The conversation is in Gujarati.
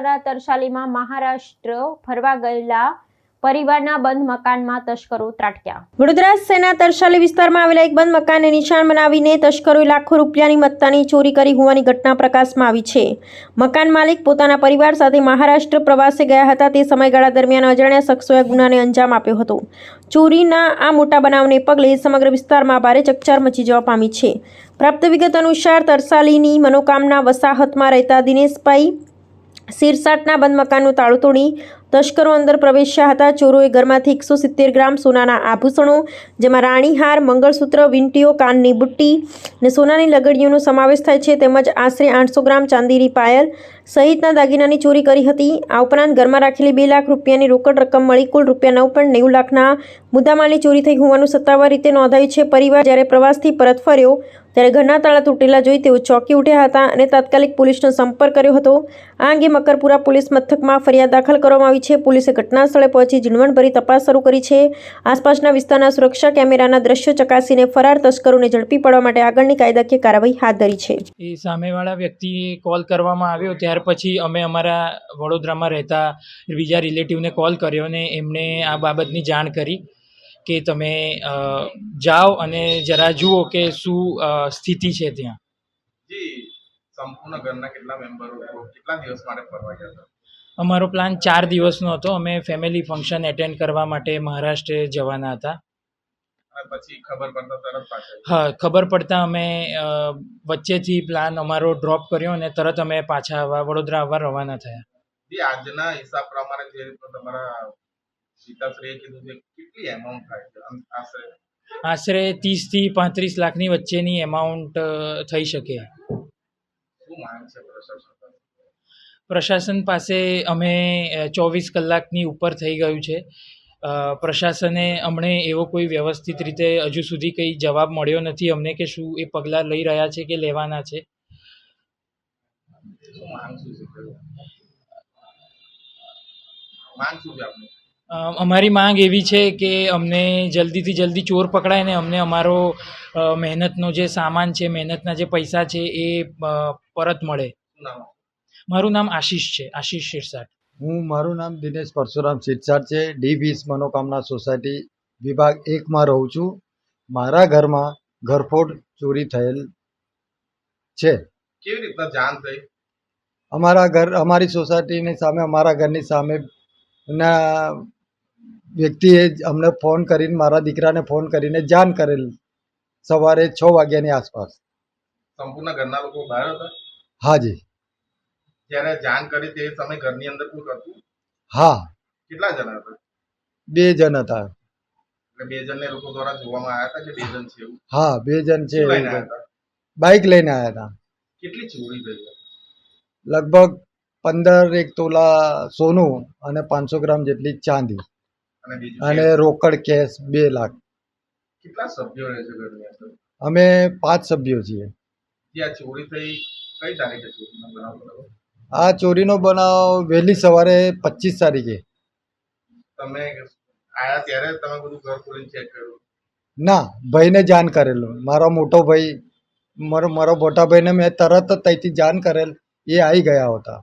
વડોદરાના તરસાલીમાં મહારાષ્ટ્ર ફરવા ગયેલા પરિવારના બંધ મકાનમાં તસ્કરો ત્રાટક્યા। વડોદરા શહેરના તરસાલી વિસ્તારમાં આવેલા એક બંધ મકાનને નિશાન બનાવીને તસ્કરોએ લાખો રૂપિયાની મત્તાની ચોરી કરી હોવાની ઘટના પ્રકાશમાં આવી છે। મકાન માલિક પોતાના પરિવાર સાથે મહારાષ્ટ્ર પ્રવાસે ગયા હતા। તે સમયગાળા દરમિયાન અજાણ્યા શખ્સોએ ગુનાને અંજામ આપ્યો હતો। ચોરીના આ મોટા બનાવને પગલે સમગ્ર વિસ્તારમાં ભારે ચકચાર મચી જવા પામી છે। પ્રાપ્ત વિગત અનુસાર તરસાલીની મનોકામના વસાહતમાં રહેતા દિનેશભાઈ શિરસાટના બંધ મકાનનું તાળું તોડી તસ્કરો અંદર પ્રવેશ્યા હતા। ચોરોએ ઘરમાંથી 170 ગ્રામ સોનાના આભૂષણો, જેમાં રાણીહાર, મંગળસૂત્ર, વીંટીઓ, કાનની બુટ્ટી અને સોનાની લગડીઓનો સમાવેશ થાય છે, તેમજ આશરે 800 ગ્રામ ચાંદીની પાયલ સહિતના દાગીનાની ચોરી કરી હતી। આ ઉપરાંત ઘરમાં રાખેલી 2 લાખ રૂપિયાની રોકડ રકમ મળી કુલ ₹9.90 લાખના મુદ્દામાલની ચોરી થઈ હોવાનું સત્તાવાર રીતે નોંધાયું છે। પરિવાર જ્યારે પ્રવાસથી પરત ફર્યો ત્યારે ઘરના તાળા તૂટેલા જોઈ તેઓ ચોંકી ઉઠ્યા હતા અને તાત્કાલિક પોલીસનો સંપર્ક કર્યો હતો। આ અંગે મકરપુરા પોલીસ મથકમાં ફરિયાદ દાખલ કરવામાં આવી છે। પોલીસે ઘટના સ્થળે પહોંચી ઝીણવટભરી તપાસ શરૂ કરી છે। આસપાસના વિસ્તારના સુરક્ષા કેમેરાના દ્રશ્યો ચકાસીને ફરાર તસ્કરોને ઝડપી પાડવા માટે આગળની કાયદાકીય કાર્યવાહી હાથ ધરી છે। એ સામેવાળા વ્યક્તિએ કોલ કરવામાં આવ્યો, ત્યાર પછી અમે અમારા વડોદરામાં રહેતા બીજા રિલેટિવને કોલ કર્યો અને એમને આ બાબતની જાણ કરી કે તમે જાઓ અને જરા જુઓ કે શું સ્થિતિ છે ત્યાં। જી, સંપૂર્ણ ઘરના કેટલા મેમ્બરો કેટલા દિવસ માટે ફરવા ગયા હતા? અમારો પ્લાન 4 દિવસનો હતો। અમે ફેમિલી ફંક્શન એટેન્ડ કરવા માટે મહારાષ્ટ્ર જવાના હતા। અને પછી ખબર પડતા તરત પાછા? હા, ખબર પડતા અમે વચ્ચેથી પ્લાન અમારો ડ્રોપ કર્યો અને તરત અમે પાછા વડોદરા આવવા રવાના થયા। જી, આજના હિસાબ પ્રમાણે જે રીતે તમારા પિતાશ્રીએ કીધું છે, કેટલી એમાઉન્ટ થાય છે આશરે? આશરે 30 થી 35 લાખની વચ્ચેની એમાઉન્ટ થઈ શકે। શું માંગ છે પ્રશાસન? પ્રશાસન પાસે અમે 24 કલાકની ઉપર થઈ ગયું છે। પ્રશાસને અમને એવો કોઈ વ્યવસ્થિત રીતે હજુ સુધી કંઈ જવાબ મળ્યો નથી અમને કે શું એ પગલાં લઈ રહ્યા છે કે લેવાના છે। શું માંગ શું છે? માંગ શું છે આપની? અમારી માંગ એવી છે કે અમને જલ્દીથી જલ્દી ચોર પકડાય ને અમને અમારો મહેનતનો જે સામાન છે, મહેનતના જે પૈસા છે એ પરત મળે। શું નામ? મારું નામ આશીષ છે, આશીષ શિરસાટ। મારું નામ દિનેશ પરશુરામ શિરસાટ છે। ડી20 મનોકામના સોસાયટી વિભાગ 1માં રહું છું। મારા ઘરમાં ઘરફોડ ચોરી થયેલ છે। કેવી રીતના જાણ થઈ? અમારી સોસાયટીની સામે, અમારા ઘરની સામે ના વ્યક્તિએ અમને ફોન કરીને, મારા દીકરાને ફોન કરીને જાણ કરેલ સવારે 6 વાગ્યાની આસપાસ। સંપૂર્ણ ઘરના લોકો બહાર હતા? હાજી। જ્યારે જાણ કરી તે સમય ઘરની અંદર કોઈ હતું? હા। કેટલા જણા હતા? 2 જણ હતા। એટલે 2 જણને લોકો દ્વારા જોવામાં આવ્યા હતા કે 2 જણ છે એવું? હા, 2 જણ છે। શું લઈને આવ્યા હતા? બાઇક લઈને આવ્યા હતા। કેટલી ચોરી થઈ? લગભગ 15 તોલા સોનું અને 500 ગ્રામ જેટલી ચાંદી અને બીજું અને રોકડ કેશ 2 લાખ। કેટલા સભ્યો રહે છે ઘરની અંદર? અમે 5 સભ્યો છીએ। જે આ ચોરી થઈ કઈ તારીખે ચોરીનો બનાવ બન્યો? આ ચોરીનો બનાવ વહેલી સવારે 25 તારીખે। તમે આયા ત્યારે તમે બધું ઘર ખોલીને ચેક કર્યું? ના, ભાઈને જાણ કરેલું। મારો મોટો ભાઈ, મારો મોટા ભાઈને મેં તરત જ ત્યાંથી જાણ કરેલ, એ આવી ગયા હતા।